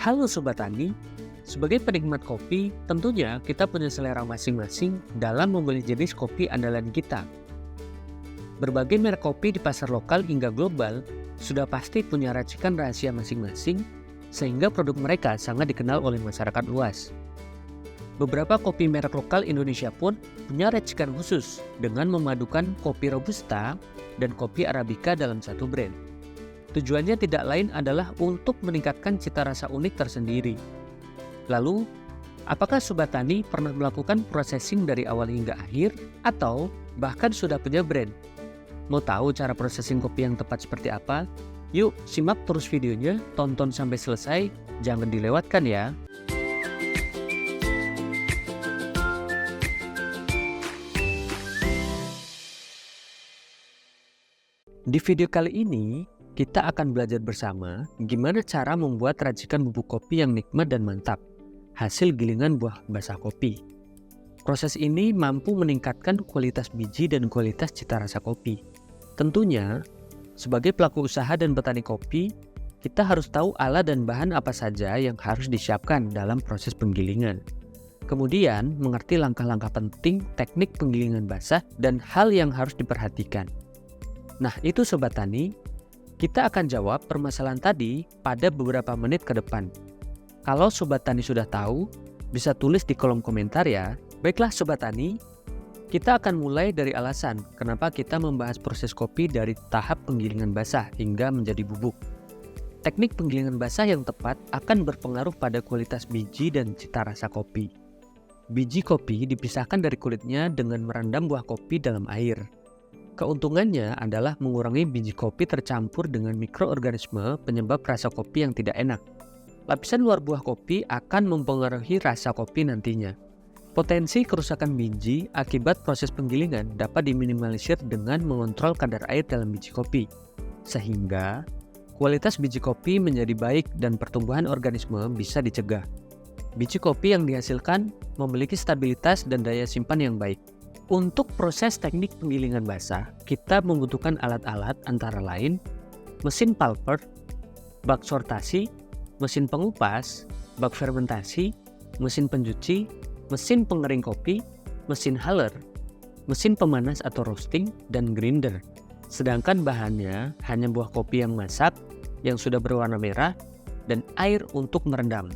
Halo Sobat Tani, sebagai penikmat kopi, tentunya kita punya selera masing-masing dalam memilih jenis kopi andalan kita. Berbagai merek kopi di pasar lokal hingga global sudah pasti punya racikan rahasia masing-masing, sehingga produk mereka sangat dikenal oleh masyarakat luas. Beberapa kopi merek lokal Indonesia pun punya racikan khusus dengan memadukan kopi Robusta dan kopi Arabica dalam satu brand. Tujuannya tidak lain adalah untuk meningkatkan cita rasa unik tersendiri. Lalu, apakah Sobat Tani pernah melakukan processing dari awal hingga akhir atau bahkan sudah punya brand? Mau tahu cara processing kopi yang tepat seperti apa? Yuk, simak terus videonya, tonton sampai selesai, jangan dilewatkan ya. Di video kali ini, kita akan belajar bersama gimana cara membuat racikan bubuk kopi yang nikmat dan mantap, hasil gilingan buah basah kopi. Proses ini mampu meningkatkan kualitas biji dan kualitas cita rasa kopi. Tentunya, sebagai pelaku usaha dan petani kopi, kita harus tahu alat dan bahan apa saja yang harus disiapkan dalam proses penggilingan. Kemudian, mengerti langkah-langkah penting teknik penggilingan basah dan hal yang harus diperhatikan. Nah, itu Sobat Tani, kita akan jawab permasalahan tadi pada beberapa menit ke depan. Kalau Sobat Tani sudah tahu, bisa tulis di kolom komentar ya. Baiklah Sobat Tani, kita akan mulai dari alasan kenapa kita membahas proses kopi dari tahap penggilingan basah hingga menjadi bubuk. Teknik penggilingan basah yang tepat akan berpengaruh pada kualitas biji dan cita rasa kopi. Biji kopi dipisahkan dari kulitnya dengan merendam buah kopi dalam air. Keuntungannya adalah mengurangi biji kopi tercampur dengan mikroorganisme penyebab rasa kopi yang tidak enak. Lapisan luar buah kopi akan mempengaruhi rasa kopi nantinya. Potensi kerusakan biji akibat proses penggilingan dapat diminimalisir dengan mengontrol kadar air dalam biji kopi, sehingga kualitas biji kopi menjadi baik dan pertumbuhan organisme bisa dicegah. Biji kopi yang dihasilkan memiliki stabilitas dan daya simpan yang baik. Untuk proses teknik penggilingan basah, kita membutuhkan alat-alat antara lain mesin pulper, bak sortasi, mesin pengupas, bak fermentasi, mesin pencuci, mesin pengering kopi, mesin huller, mesin pemanas atau roasting, dan grinder. Sedangkan bahannya hanya buah kopi yang masak, yang sudah berwarna merah, dan air untuk merendam.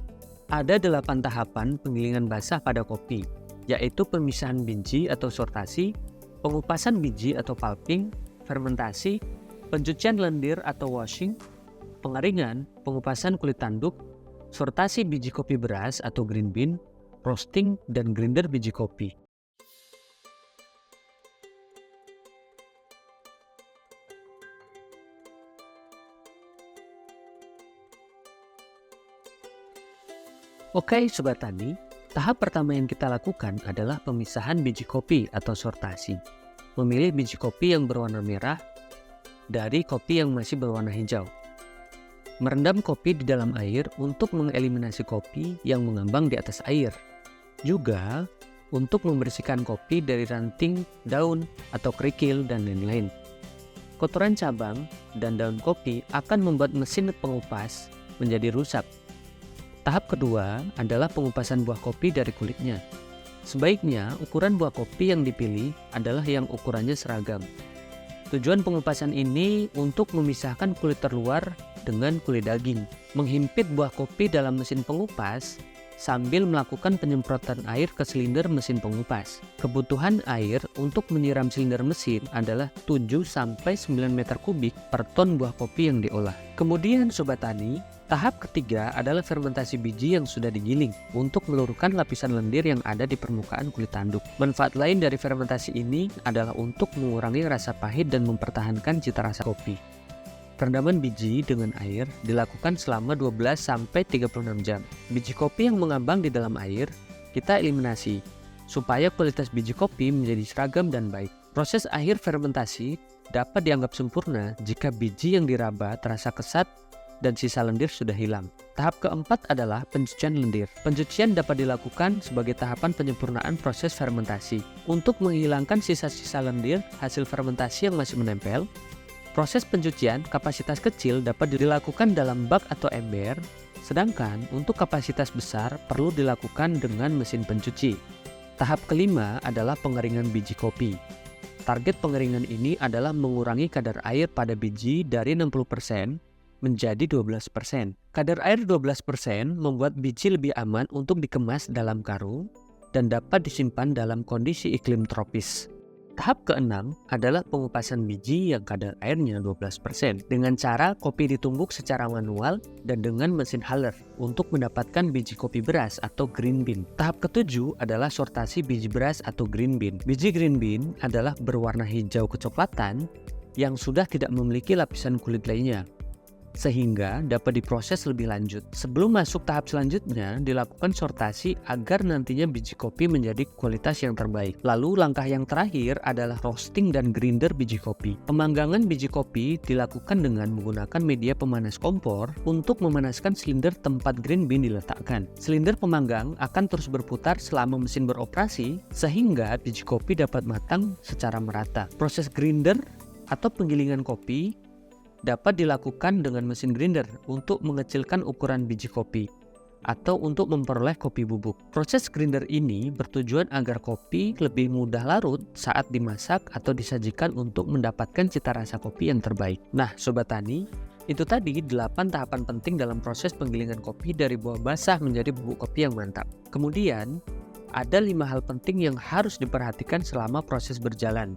Ada 8 tahapan penggilingan basah pada kopi, yaitu pemisahan biji atau sortasi, pengupasan biji atau pulping, fermentasi, pencucian lendir atau washing, pengeringan, pengupasan kulit tanduk, sortasi biji kopi beras atau green bean, roasting, dan grinder biji kopi. Oke Sobat Tani, tahap pertama yang kita lakukan adalah pemisahan biji kopi atau sortasi. Memilih biji kopi yang berwarna merah dari kopi yang masih berwarna hijau. Merendam kopi di dalam air untuk mengeliminasi kopi yang mengambang di atas air. Juga untuk membersihkan kopi dari ranting, daun, atau kerikil, dan lain-lain. Kotoran cabang dan daun kopi akan membuat mesin pengupas menjadi rusak. Tahap kedua adalah pengupasan buah kopi dari kulitnya. Sebaiknya ukuran buah kopi yang dipilih adalah yang ukurannya seragam. Tujuan pengupasan ini untuk memisahkan kulit terluar dengan kulit daging. Menghimpit buah kopi dalam mesin pengupas sambil melakukan penyemprotan air ke silinder mesin pengupas. Kebutuhan air untuk menyiram silinder mesin adalah 7-9 meter kubik per ton buah kopi yang diolah. Kemudian Sobat Tani, tahap ketiga adalah fermentasi biji yang sudah digiling untuk meluruhkan lapisan lendir yang ada di permukaan kulit tanduk. Manfaat lain dari fermentasi ini adalah untuk mengurangi rasa pahit dan mempertahankan cita rasa kopi. Perendaman biji dengan air dilakukan selama 12-36 jam. Biji kopi yang mengambang di dalam air kita eliminasi supaya kualitas biji kopi menjadi seragam dan baik. Proses akhir fermentasi dapat dianggap sempurna jika biji yang diraba terasa kesat dan sisa lendir sudah hilang. Tahap keempat adalah pencucian lendir. Pencucian dapat dilakukan sebagai tahapan penyempurnaan proses fermentasi. Untuk menghilangkan sisa-sisa lendir hasil fermentasi yang masih menempel, proses pencucian kapasitas kecil dapat dilakukan dalam bak atau ember Sedangkan untuk kapasitas besar perlu dilakukan dengan mesin pencuci. Tahap kelima adalah pengeringan biji kopi. Target pengeringan ini adalah mengurangi kadar air pada biji dari 60% menjadi 12%. Kadar air 12% membuat biji lebih aman untuk dikemas dalam karung dan dapat disimpan dalam kondisi iklim tropis. Tahap keenam adalah pengupasan biji yang kadar airnya 12% dengan cara kopi ditumbuk secara manual dan dengan mesin huller untuk mendapatkan biji kopi beras atau green bean. Tahap ketujuh adalah sortasi biji beras atau green bean. Biji green bean adalah berwarna hijau kecoklatan yang sudah tidak memiliki lapisan kulit lainnya, sehingga dapat diproses lebih lanjut. Sebelum masuk tahap selanjutnya, dilakukan sortasi agar nantinya biji kopi menjadi kualitas yang terbaik. Lalu langkah yang terakhir adalah roasting dan grinder biji kopi. Pemanggangan biji kopi dilakukan dengan menggunakan media pemanas kompor untuk memanaskan silinder tempat green bean diletakkan. Silinder pemanggang akan terus berputar selama mesin beroperasi sehingga biji kopi dapat matang secara merata. Proses grinder atau penggilingan kopi dapat dilakukan dengan mesin grinder untuk mengecilkan ukuran biji kopi atau untuk memperoleh kopi bubuk. Proses grinder ini bertujuan agar kopi lebih mudah larut saat dimasak atau disajikan untuk mendapatkan cita rasa kopi yang terbaik. Nah, Sobat Tani, itu tadi 8 tahapan penting dalam proses penggilingan kopi dari buah basah menjadi bubuk kopi yang mantap. Kemudian, ada 5 hal penting yang harus diperhatikan selama proses berjalan.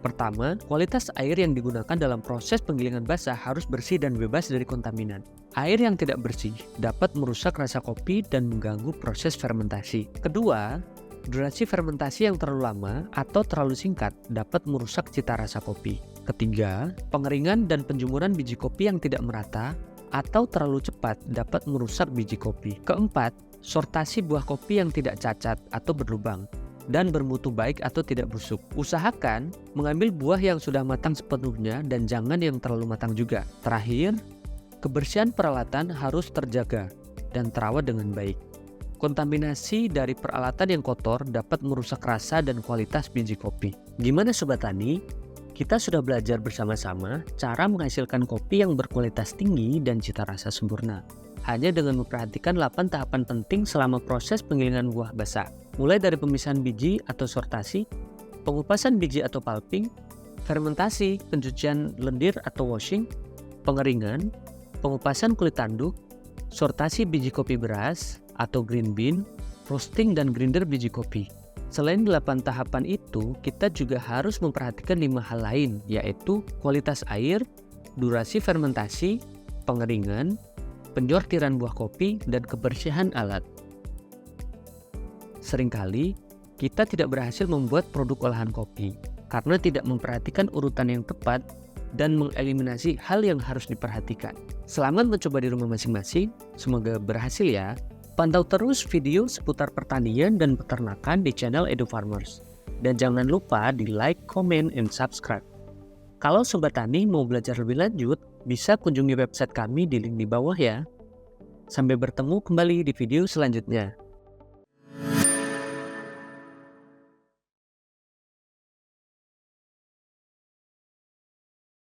Pertama, kualitas air yang digunakan dalam proses penggilingan basah harus bersih dan bebas dari kontaminan. Air yang tidak bersih dapat merusak rasa kopi dan mengganggu proses fermentasi. Kedua, durasi fermentasi yang terlalu lama atau terlalu singkat dapat merusak cita rasa kopi. Ketiga, pengeringan dan penjemuran biji kopi yang tidak merata atau terlalu cepat dapat merusak biji kopi. Keempat, sortasi buah kopi yang tidak cacat atau berlubang dan bermutu baik atau tidak busuk. Usahakan mengambil buah yang sudah matang sepenuhnya dan jangan yang terlalu matang juga. Terakhir, kebersihan peralatan harus terjaga dan terawat dengan baik. Kontaminasi dari peralatan yang kotor dapat merusak rasa dan kualitas biji kopi. Gimana Sobat Tani? Kita sudah belajar bersama-sama cara menghasilkan kopi yang berkualitas tinggi dan cita rasa sempurna, hanya dengan memperhatikan 8 tahapan penting selama proses penggilingan buah basah. Mulai dari pemisahan biji atau sortasi, pengupasan biji atau pulping, fermentasi, pencucian lendir atau washing, pengeringan, pengupasan kulit tanduk, sortasi biji kopi beras atau green bean, roasting dan grinder biji kopi. Selain 8 tahapan itu, kita juga harus memperhatikan 5 hal lain, yaitu kualitas air, durasi fermentasi, pengeringan, penyortiran buah kopi, dan kebersihan alat. Seringkali, kita tidak berhasil membuat produk olahan kopi karena tidak memperhatikan urutan yang tepat dan mengeliminasi hal yang harus diperhatikan. Selamat mencoba di rumah masing-masing, semoga berhasil ya. Pantau terus video seputar pertanian dan peternakan di channel Edu Farmers. Dan jangan lupa di like, comment, and subscribe. Kalau Sobat Tani mau belajar lebih lanjut, bisa kunjungi website kami di link di bawah ya. Sampai bertemu kembali di video selanjutnya.